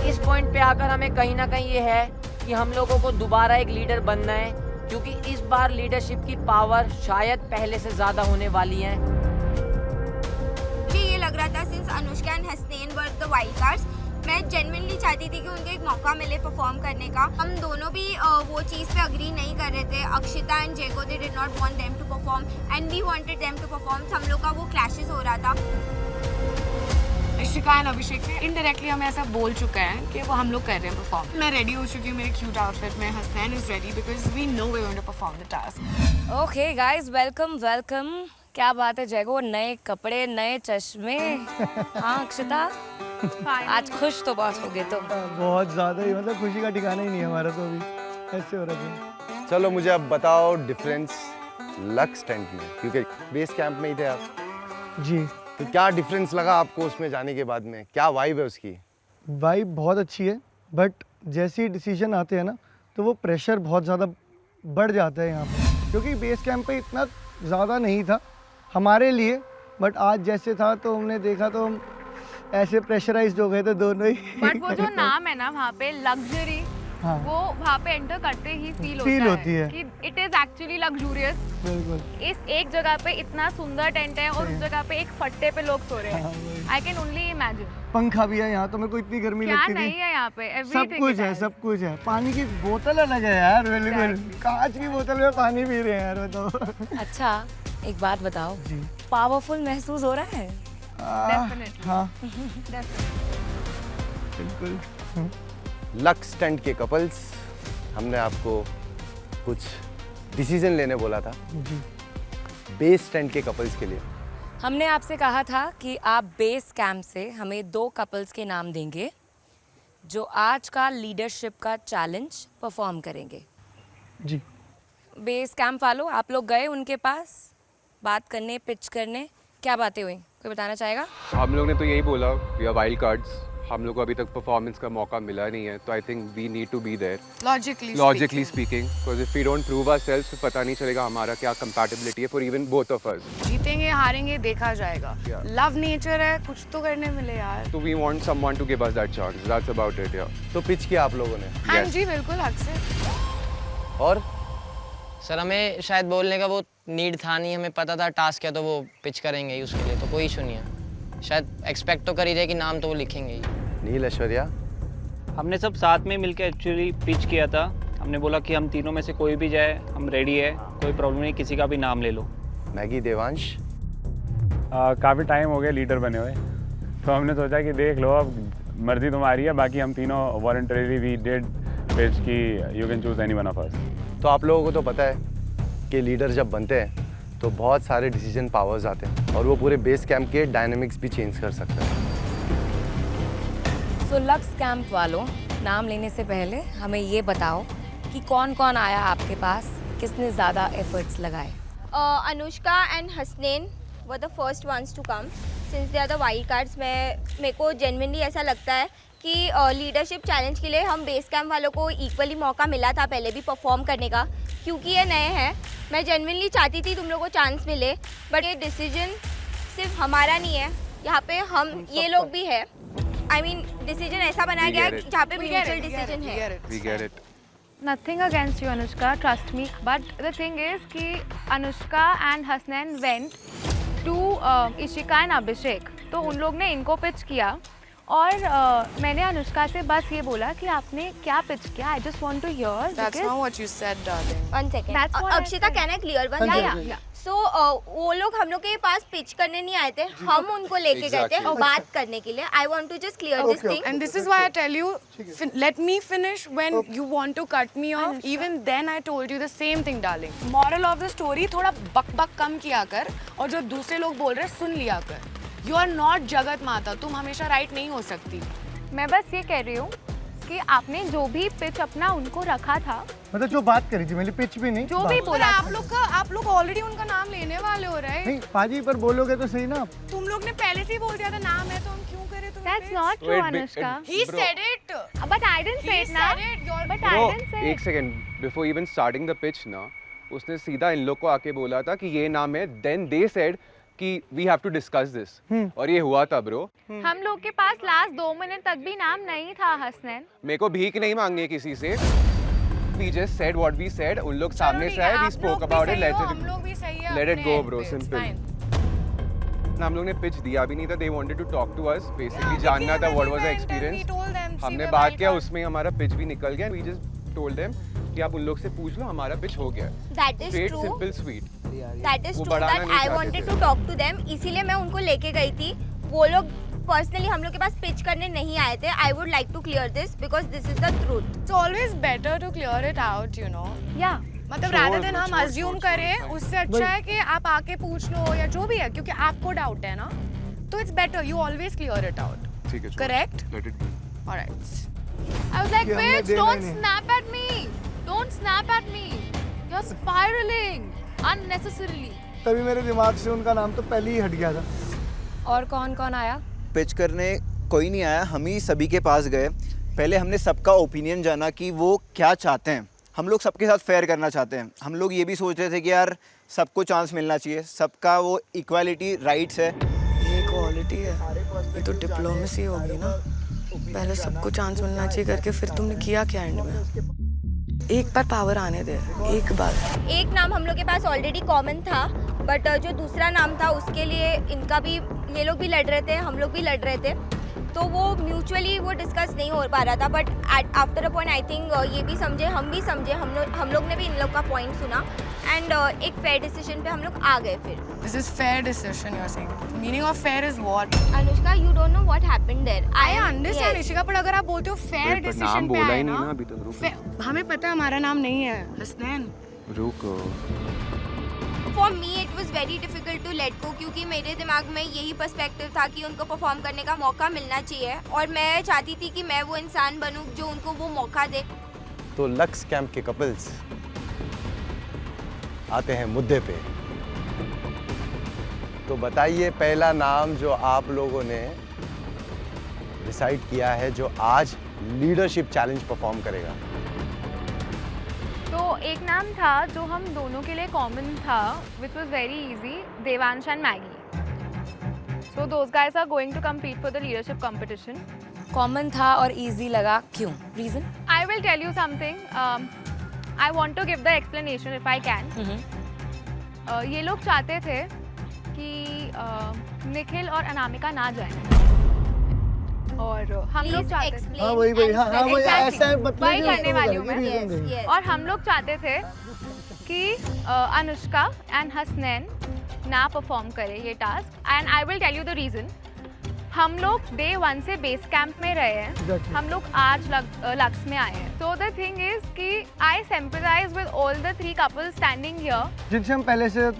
इस पॉइंट पे आकर हमें कहीं ना कहीं ये है कि हम लोगों को दोबारा एक लीडर बनना है क्योंकि इस बार लीडरशिप की पावर शायद पहले से ज्यादा होने वाली है. मुझे ये लग रहा था since Anushka and Hasnain were the wild cards, मैं जेन्युइनली चाहती थी कि उनको एक मौका मिले परफॉर्म करने का. हम दोनों भी वो चीज़ पे अग्री नहीं कर रहे थे. Akshita and Jaiko they did not want them to perform and we wanted them to perform. हम लोग का वो क्लैशेस हो रहा था. इशिका एंड अभिषेक ने इनडायरेक्टली हमें ऐसा बोल चुका है कि वो हम लोग कर रहे हैं परफॉर्म. मैं रेडी हो चुकी हूँ मेरे क्यूट आउटफिट में. Hasnain is ready because we know we going to perform the task. Okay guys, welcome welcome. क्या बात है जैगो, नए कपड़े नए चश्मे. हाँ अक्षिता, आज खुश तो बहुत हो गए. तो बहुत ज़्यादा ही, मतलब खुशी का ठिकाना ही नहीं है हमारा. तो अभी ऐसे हो रहा है. चलो मुझे अब बताओ डिफरेंस लक स्टंट में, क्योंकि बेस कैंप में ही थे आप. जी. तो क्या डिफरेंस लगा आपको उसमें जाने के बाद में? क्या वाइब है उसकी? वाइब बहुत अच्छी है बट जैसे ही डिसीजन आते हैं ना तो वो प्रेशर बहुत ज़्यादा बढ़ जाता है यहाँ पे क्योंकि बेस कैंप पे इतना ज़्यादा नहीं था हमारे लिए. बट आज जैसे था तो हमने देखा तो हम ऐसे प्रेशराइज्ड हो गए थे दोनों ही. बट वो जो नाम है ना वहाँ पे लग्जरी, हाँ. वो वहाँ पे एंटर करते ही फील होती है कि इट इज एक्चुअली लग्जूरियस. बिल्कुल. इस एक जगह पे इतना सुंदर टेंट है और उस जगह पे एक फट्टे पे लोग सो रहे हैं. I can only imagine. पंखा भी है यहाँ तो मेरे को इतनी गर्मी क्या लगती नहीं थी. है यहाँ पे, सब कुछ है, सब कुछ है. पानी की बोतल अलग है यार. बिल्कुल कांच की बोतल में पानी पी रहे हैं यार. बताओ. अच्छा एक बात बताओ, पावरफुल महसूस हो रहा है? हाँ बिल्कुल. लक स्टंट के कपल्स, हमने आपको कुछ डिसीजन लेने बोला था जी. बेस स्टंट के कपल्स के लिए. हमने आपसे कहा था कि आप बेस कैंप से हमें 2 कपल्स के नाम देंगे जो आज का लीडरशिप का चैलेंज परफॉर्म करेंगे. जी. बेस कैंप वालों, आप लोग गए उनके पास बात करने, पिच करने, क्या बातें हुई? कोई बताना चाहेगा? हम लोग ने तो यही बोला, वी आर वाइल्ड कार्ड्स, हम लोग को अभी तक परफॉर्मेंस का मौका मिला नहीं है, तो I think we need to be there logically speaking, because if we don't prove ourselves तो पता नहीं चलेगा हमारा क्या कंपैटिबिलिटी है for even both of us. जीतेंगे हारेंगे देखा जाएगा, लव नेचर है, कुछ तो करने मिले यार। तो we want someone to give us that chance, that's about it. या तो पिच किया आप लोगों ने? हाँ जी बिल्कुल, हक से। और सर हमें शायद बोलने का वो नीड था नहीं, हमें पता था टास्क है तो वो पिच करेंगे ही, उसके लिए तो कोई इशू नहीं है। शायद एक्सपेक्ट तो कर ही रहे कि नाम तो वो लिखेंगे ही। नील, ऐश्वर्या, हमने सब साथ में मिलकर एक्चुअली पिच किया था। हमने बोला कि हम तीनों में से कोई भी जाए, हम रेडी है, कोई प्रॉब्लम नहीं, किसी का भी नाम ले लो। मैगी, देवांश? काफ़ी टाइम हो गया लीडर बने हुए, तो हमने सोचा कि देख लो अब मर्जी तुम्हारी है, बाकी हम तीनों वॉलंटरीली वी डिड पिच की you can choose any one of us. तो आप लोगों को तो पता है कि लीडर जब बनते हैं तो बहुत सारे डिसीजन पावर्स आते हैं और वो पूरे बेस कैंप के डायनामिक्स भी चेंज कर सकते हैं। सो लक्स कैंप वालों, नाम लेने से पहले हमें ये बताओ कि कौन कौन आया आपके पास, किसने ज़्यादा एफर्ट्स लगाए? Anushka and Hasnain were the first ones to come since they are the wild cards. मेरे को जेन्युइनली ऐसा लगता है कि लीडरशिप चैलेंज के लिए हम बेस कैंप वालों को इक्वली मौका मिला था पहले भी परफॉर्म करने का, क्योंकि ये नए हैं। मैं जेन्युइनली चाहती थी तुम लोगों को चांस मिले, बट ये डिसीजन सिर्फ हमारा नहीं है, यहाँ पे हम ये लोग भी है। आई मीन डिसीजन ऐसा बनाया गया है जहाँ पे म्यूचुअल डिसीजन है। We get it. Nothing against you, Anushka, trust me. But the thing is कि Anushka and Hasnain went to Ishika and Abhishek. तो उन लोग ने इनको पिच किया और मैंने अनुष्का से बस ये बोला कि आपने क्या पिच किया। I just want to hear. That's not what you said, darling. One second. That's what I Akshita said. कहना क्लियर वन। Yeah. सो वो लोग हम लोग के पास पिच करने नहीं आए थे, हम उनको लेके गए थे Exactly. बात करने के लिए। I want to just clear this thing. And this is why I tell you, let me finish when you want to cut me off. Even then I told you the same thing, darling. Moral of the story, थोड़ा बक बक कम किया कर और जो दूसरे लोग बोल रहे हैं सुन लिया कर। You are not जगत माता, तुम हमेशा राइट नहीं हो सकती। मैं बस ये कह रही हूँ कि आपने जो भी पिच अपना उनको रखा था, मतलब जो बात करी थी, मैंने पिच भी नहीं, जो भी बात। बोला आप लोग ऑलरेडी उनका नाम लेने वाले हो रहे नहीं पाजी पर बोलोगे तो सही ना आप। तुम लोग ने पहले से ही बोल दिया था नाम है तो हम क्यों करें तुम्हें? That's not true, Anushka. He said it. But I didn't say He it, na. said it. You're But I Bro, didn't say एक it. Second, before even starting the pitch ना, उसने सीधा इन लोग को आके बोला था कि ये नाम है, देन दे सेड कि we have to discuss this, और ये हुआ था ब्रो। हम लोग के पास लास्ट 2 मिनट तक भी नाम नहीं था हसनैन। मेरे को भीख नहीं मांगनी है किसी से। We just said what we said, उन लोग सामने से आए, we spoke about it, let it go bro, simple। ना हम लोग ने पिच दिया भी नहीं था, they wanted to talk to us, basically जानना था what was the experience। हमने बात किया, उसमें हमारा पिच भी निकल गया, we just told them कि आप उन लोग से पूछ लो, हमारा पिच हो गया। That is Straight, true. simple, sweet। That is वो true बढ़ाना that नहीं I चाहते wanted थे। to talk to them, इसीलिए मैं उनको लेके गई थी। वो लोग पर्सनली हम लोग के पास पिच करने नहीं आए थे। I would like to clear this because this is the truth. It's always better to clear it out, you know. Yeah. मतलब rather than हम assume करें, उससे अच्छा है कि आप आके पूछ लो या जो भी है, क्योंकि आपको डाउट है ना, तो it's better you always clear it out. ठीक है, Correct? let it be। Alright. I was like, कि हमने bitch, देना don't नहीं। snap at me. Don't snap at me. You're spiraling unnecessarily. तभी मेरे दिमाग से उनका नाम तो पहले ही हट गया था। और कौन कौन आया? पिच करने कोई नहीं आया, हम ही सभी के पास गए। पहले हमने सबका ओपिनियन जाना कि वो क्या चाहते हैं। हम लोग सबके साथ फेयर करना चाहते हैं। हम लोग ये भी सोच रहे थे कि यार सबको चांस मिलना चाहिए, सबका वो इक्वालिटी राइट्स है। ये क्वालिटी है, ये तो डिप्लोमेसी होगी ना। पहले सबको चांस मिलना चाहिए करके फिर तुमने किया क्या एंड में? एक बार पावर आने दे, एक बार। एक नाम हम लोग के पास ऑलरेडी कॉमन था, बट जो दूसरा नाम था उसके लिए इनका भी, ये लोग भी लड़ रहे थे, हम लोग भी लड़ रहे थे, तो वो म्यूचुअली वो डिस्कस नहीं हो पा रहा था। But after a point I think ये भी समझे, हम भी समझे, हम लोग ने भी इन लोग का पॉइंट सुना एंड एक फेयर डिसीजन पे हम लोग आ गए फिर। This is fair decision you're saying. Meaning of fair is what? Anushka, you don't know what happened there. I understand Ishika, पर अगर आप बोलते हो fair पर decision नाम पे बोला आए ही नहीं ना, ना अभी तक, रुको। हमें पता है हमारा नाम नहीं है हसनैन। रुको। For me it was very difficult to let go, क्योंकि मेरे दिमाग में यही पर्सपेक्टिव था कि उनको परफॉर्म करने का मौका मिलना चाहिए और मैं चाहती थी कि मैं वो इंसान बनूं जो उनको वो मौका दे। तो लक्स कैंप के कपल्स आते हैं मुद्दे पे। तो बताइए पहला नाम जो आप लोगों ने डिसाइड किया है जो आज लीडरशिप चैलेंज परफॉर्म करेगा? तो एक नाम था जो हम दोनों के लिए कॉमन था, which was very easy, Devansh and Maggie. So those guys are going to compete for the leadership competition. Common था और इजी लगा, क्यों? Reason? I will tell you something, I want to give the explanation if I can. ये लोग चाहते थे कि निखिल और अनामिका ना जाए, और हम लोग चाहते थे, हाँ वही हाँ वही ऐसा है, मतलब वही करने वाली हूँ मैं। और हम लोग चाहते थे कि अनुष्का एंड हसनैन ना परफॉर्म करे ये task, and I will tell you the reason. हम लोग डे 1 से बेस कैंप में रहे हैं, हम लोग आज लक्स में आए हैं। सो द थिंग इज कि I sympathize with all the 3 couples standing here,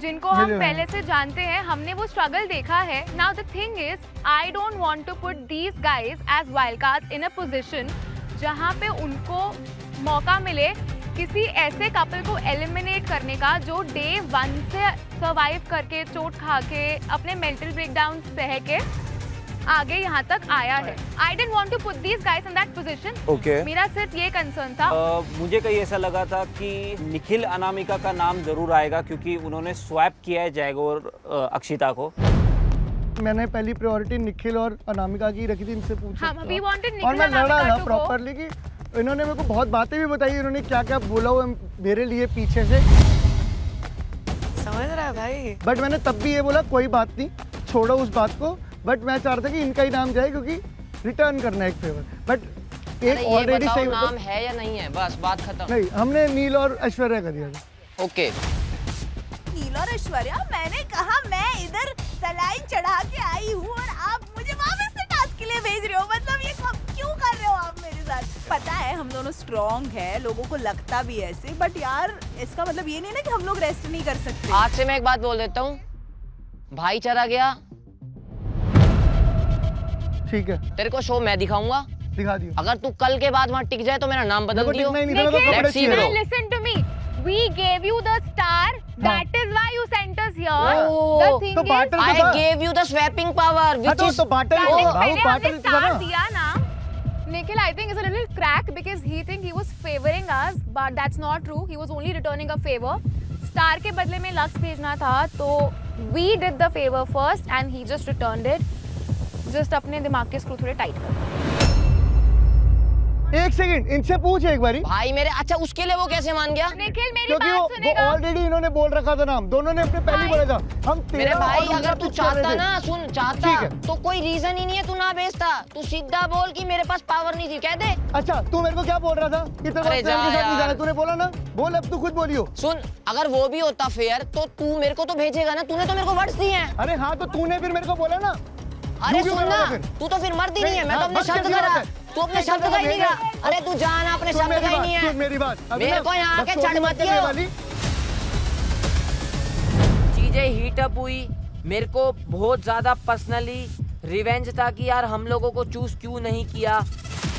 जिनको हम पहले से जानते हैं, हमने वो स्ट्रगल देखा है। Now the thing is I don't want to put these guys as wild cards in a position जहां पे उनको मौका मिले किसी ऐसे कपल को एलिमिनेट करने का जो डे 1 से सर्वाइव करके, चोट खा के, अपने मेंटल ब्रेकडाउन सह के आगे यहाँ तक आया है। I didn't want to put these guys in that position. Okay, मेरा सिर्फ ये कंसर्न था। मुझे कहीं ऐसा लगा था कि निखिल अनामिका का नाम जरूर आएगा, क्योंकि उन्होंने स्वैप किया है जैगो और अक्षिता को। मैंने पहली प्रायोरिटी निखिल और अनामिका की रखी थी, इनसे पूछा हम भी वांटेड और निखिल मैं लड़ा अनामिका था to go। प्रॉपरली कि इन्होंने मेरे को बहुत बातें भी बताई, इन्होंने क्या क्या बोला हुआ मेरे लिए पीछे से, समझ रहा है भाई। बट मैंने तब भी ये बोला कोई बात नहीं, छोड़ो उस बात को, बट मैं चाह रहा था कि इनका ही नाम जाए क्योंकि रिटर्न करना है एक फेवर। बट एक ऑलरेडी सही नाम है या नहीं है, बस बात खत्म। नहीं, हमने नील और ऐश्वर्या का दिया था। ओके, नील और ऐश्वर्या, मैंने कहा मैं इधर सलाइन चढ़ा के आई हूँ और आप मुझे वापस से टास्क के लिए भेज रहे हो, मतलब ये क्यों कर रहे हो आप मेरे साथ? पता है हम दोनों स्ट्रॉन्ग है, लोगों को लगता भी ऐसे, बट यार इसका मतलब ये नहीं ना कि हम लोग रेस्ट नहीं कर सकते। आज से मैं एक बात बोल देता हूँ, भाई चला गया, ठीक है, तेरे को शो मैं दिखाऊंगा, दिखा दियो। अगर तू कल के बाद वहाँ टिक जाए तो मेरा नाम बदल दियो। Let's listen to me. We gave you the star. That is why you sent us here. The thing is, I gave you the swapping power, which is star दिया ना. Nikhil, I think is a little crack because he think he was favoring us, but that's not true. He was only returning a favor. Star के बदले में lux भेजना था, तो we did the favor first and he just returned it. Just अपने दिमाग के screw थोड़े टाइट कर। एक सेकंड, इनसे पूछ एक बारी। भाई मेरे, अच्छा उसके लिए वो कैसे मान गया? निखिल मेरी क्योंकि बात सुनेगा। वो ऑलरेडी इन्होंने बोल रखा था नाम, दोनों ने अपने पहले बोला था। हम मेरे भाई अगर तू चाहता ना, सुन चाहता तो कोई रीजन ही नहीं है, तू ना भेजता, तू सीधा बोल कि मेरे पास पावर नहीं थी, कह दे। अच्छा, तू मेरे को क्या बोल रहा था? कितने बार तूने बोला ना, बोल अब तू खुद बोलियो। सुन, अगर वो भी होता फेयर तो तू मेरे को तो भेजेगा ना, तूने तो मेरे को वर्ड्स दिए हैं। अरे हाँ, तो तूने फिर मेरे को बोला ना। अरे सुन ना, तू तो फिर मर्द ही नहीं है, मैं तो अपने शब्द का रहा, तू अपने शब्द का ही नहीं रहा। अरे तू जाना, अपने शब्द का ही नहीं है। मेरी बात, मेरे को यहाँ आके चढ़ मत दियो। चीजें हीट अप हुई, मेरे को बहुत ज्यादा पर्सनली रिवेंज था कि यार हम लोगों को चूज क्यों नहीं किया।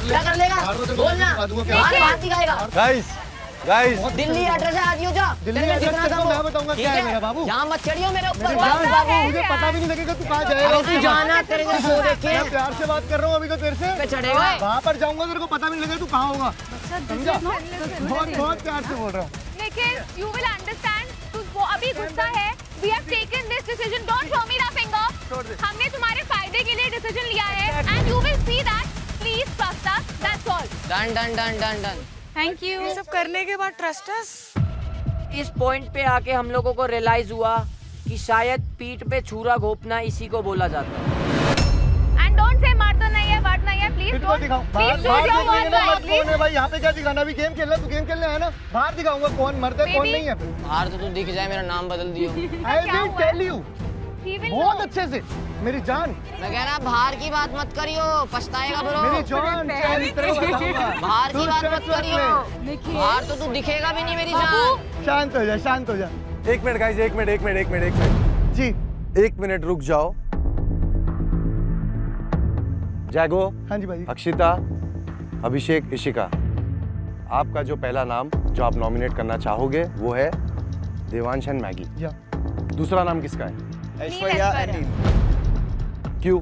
क्या कर लेगा? बोलना, बात दिखाएगा। गाइस दिल्ली एड्रेस है, आदियो जा। दिल्ली एड्रेस तो मैं बताऊंगा क्या है मेरा बाबू। यहाँ मत चढ़ियो मेरे ऊपर। मुझे पता भी नहीं लगेगा तू कहाँ जाएगा। तू जाना, तेरे को शो देखे। मैं प्यार से बात कर रहा हूँ अभी तो तेरे से। चढ़ेगा वहाँ पर जाऊंगा, तेरे को पता भी नहीं लगेगा तू कहाँ होगा। समझा? बहुत प्यार से बोल रहा हूँ। Nikhil, you will understand. तू अभी गुस्सा है। We have taken this decision. Don't show me the finger. हमने तुम्हारे फायदे के लिए डिसीजन लिया है, and you will see that. Please trust us. That's all. Done done done done done. Thank you. ये सब करने के बाद ट्रस्ट अस। इस पॉइंट पे आके हम लोगों को रियलाइज हुआ कि शायद पीठ पे छुरा घोपना इसी को बोला जाता है। And don't say मार तो नहीं है, बात नहीं है, please don't. Please choose your words wisely. कौन है भाई यहाँ पे? क्या दिखाना? अभी गेम खेलना, तू गेम खेलने आया ना, बाहर दिखाऊंगा कौन मर्द है कौन नहीं है। बाहर तो तू दिख जाए, मेरा नाम बदल दियो। I will tell you, बहुत अच्छे से मेरी जान। मैं कह रहा बाहर की बात मत करियो, पछताएगा ब्रो। मेरी जान, बाहर की बात मत करियो, बाहर तो तू दिखेगा भी नहीं मेरी जान। शांत हो जा, शांत हो जा। एक मिनट गाइस, एक मिनट जी, 1 मिनट रुक जाओ। जैगो, हाँ जी भाई, अक्षिता, अभिषेक, इशिका, आपका जो पहला नाम जो आप नॉमिनेट करना चाहोगे वो है देवांश एंड मैगी। दूसरा नाम किसका है? ऐश्वर्या एंड नील। क्यों?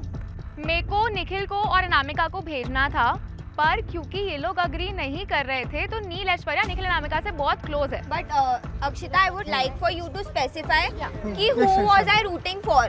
मेरे को निखिल को और अनामिका को भेजना था, पर क्योंकि ये लोग अग्री नहीं कर रहे थे तो नील ऐश्वर्या निखिल अनामिका से बहुत क्लोज है। But Akshita, I would like for you to specify कि who was I rooting for,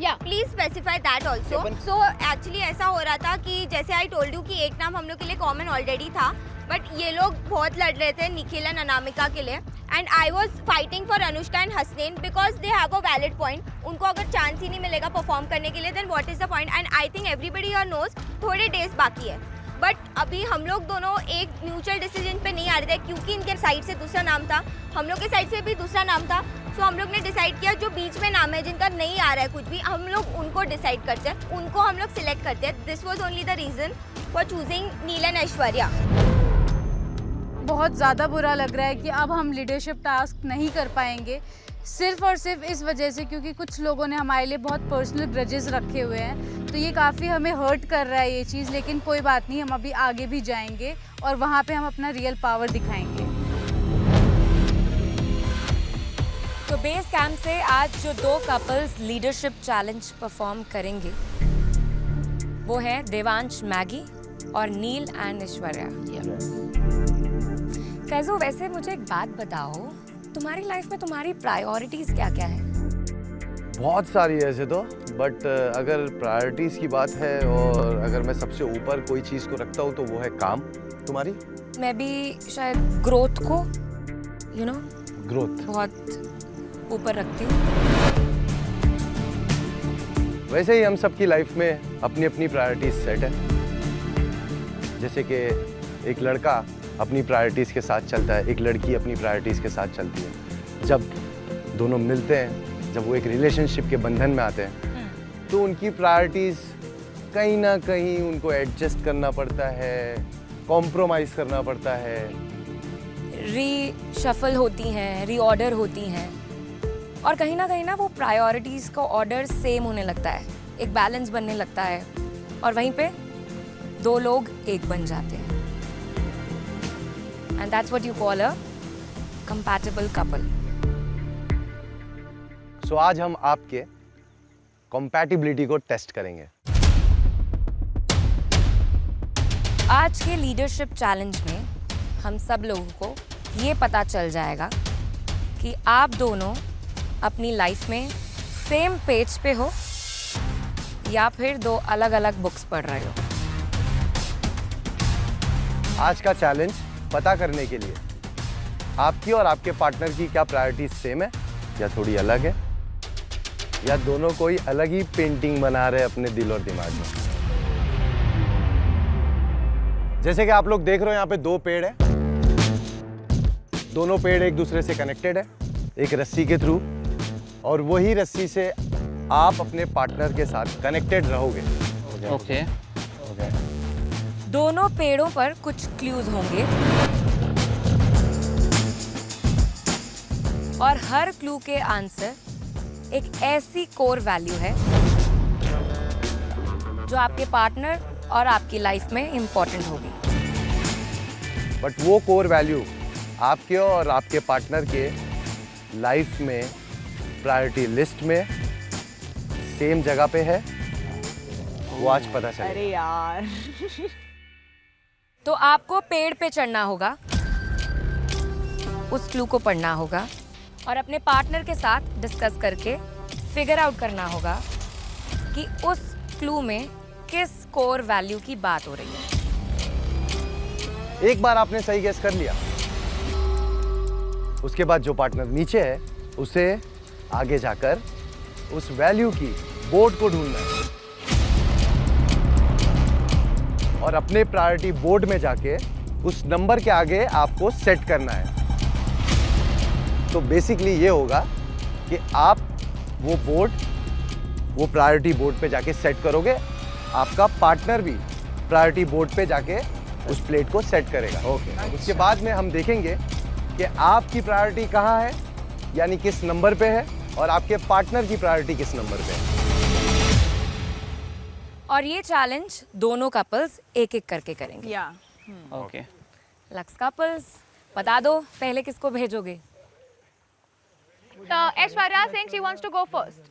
या please specify that also. So actually ऐसा हो रहा था कि जैसे आई टोल्ड यू कि एक नाम हम लोग के लिए कॉमन ऑलरेडी था, बट ये लोग बहुत लड़ रहे थे निखिल एंड अनामिका के लिए, and I was fighting for Anushka and Hasnain because they have a valid point. उनको अगर चांस ही नहीं मिलेगा परफॉर्म करने के लिए then what is the point, and I think everybody here knows थोड़े डेज बाकी है, बट अभी हम लोग दोनों एक म्यूचुअल डिसीजन पे नहीं आ रहे थे क्योंकि इनके साइड से दूसरा नाम था, हम लोग के साइड से भी दूसरा नाम था। सो हम लोग ने डिसाइड किया जो बीच में नाम है जिनका नहीं आ रहा है कुछ भी, हम लोग उनको डिसाइड करते हैं, उनको हम लोग सिलेक्ट करते हैं। This was only the reason for choosing Neel and Aishwarya. बहुत ज़्यादा बुरा लग रहा है कि अब हम लीडरशिप टास्क नहीं कर पाएंगे, सिर्फ और सिर्फ इस वजह से क्योंकि कुछ लोगों ने हमारे लिए बहुत पर्सनल ग्रजेस रखे हुए हैं। तो ये काफ़ी हमें हर्ट कर रहा है ये चीज़, लेकिन कोई बात नहीं, हम अभी आगे भी जाएंगे और वहाँ पे हम अपना रियल पावर दिखाएंगे। तो बेस कैंप से आज जो 2 कपल्स लीडरशिप चैलेंज परफॉर्म करेंगे वो हैं देवांश मैगी और नील एंड ऐश्वर्या। फैजो, वैसे मुझे एक बात बताओ, तुम्हारी लाइफ में तुम्हारी प्रायोरिटीज क्या क्या है? बहुत सारी है ऐसे तो, बट अगर प्रायोरिटीज़ की बात है और अगर मैं सबसे ऊपर कोई चीज़ को रखता हूँ तो वो है काम। तुम्हारी? मैं भी शायद ग्रोथ को, यू नो, ग्रोथ बहुत ऊपर रखती हूँ। वैसे ही हम सबकी लाइफ में अपनी अपनी प्रायोरिटीज़ सेट है। जैसे कि एक लड़का अपनी प्रायोरिटीज़ के साथ चलता है, एक लड़की अपनी प्रायोरिटीज़ के साथ चलती है। जब दोनों मिलते हैं, जब वो एक रिलेशनशिप के बंधन में आते हैं, तो उनकी प्रायोरिटीज़ कहीं ना कहीं उनको एडजस्ट करना पड़ता है, कॉम्प्रोमाइज़ करना पड़ता है, रीशफल होती हैं, रीऑर्डर होती हैं, और कहीं ना वो प्रायोरिटीज़ का ऑर्डर सेम होने लगता है, एक बैलेंस बनने लगता है, और वहीं पे 2 लोग एक बन जाते हैं। And that's what you call a compatible couple. सो आज हम आपके compatibility को टेस्ट करेंगे। आज के लीडरशिप चैलेंज में हम सब लोगों को ये पता चल जाएगा कि आप दोनों अपनी लाइफ में सेम पेज पे हो या फिर 2 अलग-अलग बुक्स पढ़ रहे हो। आज का चैलेंज पता करने के लिए आपकी और आपके पार्टनर की क्या प्रायोरिटीज सेम है या थोड़ी अलग है, या दोनों कोई अलग ही पेंटिंग बना रहे हैं अपने दिल और दिमाग में। जैसे कि आप लोग देख रहे हो यहाँ पे 2 पेड़ है, दोनों पेड़ एक दूसरे से कनेक्टेड है एक रस्सी के थ्रू, और वही रस्सी से आप अपने पार्टनर के साथ कनेक्टेड रहोगे। ओके। दोनों पेड़ों पर कुछ क्लूज होंगे और हर क्लू के आंसर एक ऐसी कोर वैल्यू है जो आपके पार्टनर और आपकी लाइफ में इंपॉर्टेंट होगी। बट वो कोर वैल्यू आपके और आपके पार्टनर के लाइफ में प्रायोरिटी लिस्ट में सेम जगह पे है, वो आज पता चलेगा। अरे यार तो आपको पेड़ पे चढ़ना होगा, उस क्लू को पढ़ना होगा और अपने पार्टनर के साथ डिस्कस करके फिगर आउट करना होगा कि उस क्लू में किस कोर वैल्यू की बात हो रही है। एक बार आपने सही गेस कर लिया, उसके बाद जो पार्टनर नीचे है उसे आगे जाकर उस वैल्यू की बोर्ड को ढूंढना है और अपने प्रायोरिटी बोर्ड में जाके उस नंबर के आगे आपको सेट करना है। तो बेसिकली ये होगा कि आप वो बोर्ड, वो प्रायोरिटी बोर्ड पे जाके सेट करोगे, आपका पार्टनर भी प्रायोरिटी बोर्ड पे जाके उस प्लेट को सेट करेगा। ओके। उसके बाद में हम देखेंगे कि आपकी प्रायोरिटी कहाँ है, यानी किस नंबर पे है, और आपके पार्टनर की प्रायोरिटी किस नंबर पे है। और ये चैलेंज दोनों कपल्स एक एक करके करेंगे। ओके। लक्स कपल्स, बता दो पहले किसको भेजोगे? Aishwarya saying she wants to go first.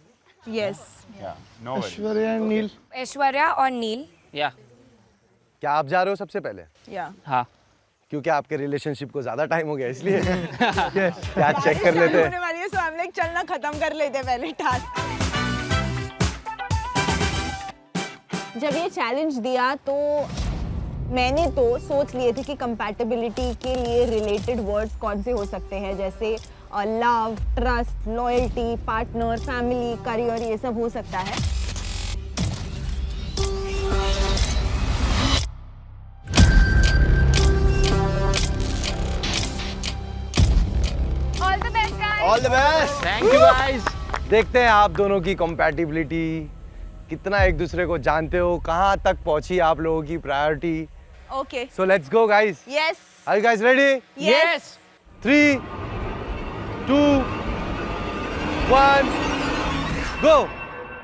Yes. Yeah, no worries. Aishwarya and Neel Aishwarya और नील। या क्या आप जा रहे हो सबसे पहले? Yeah. हाँ क्योंकि आपके रिलेशनशिप को ज़्यादा टाइम हो गया इसलिए क्या चेक कर लेते हैं। होने वाली है, so हम लोग चलना खत्म कर लेते हैं पहले टास्क। जब ये चैलेंज दिया तो मैंने तो सोच लिए थे कि कंपैटिबिलिटी के लिए रिलेटेड वर्ड्स कौन से हो सकते हैं, जैसे love, trust, loyalty, partner, family, career, ये सब हो सकता है। All the best guys. All the best. Thank you guys. देखते हैं आप दोनों की कंपैटिबिलिटी, कितना एक दूसरे को जानते हो, कहाँ तक पहुंची आप लोगों की priority. Okay. So let's go, guys. Yes. Are you guys ready? Yes. 3, 2, 1, go.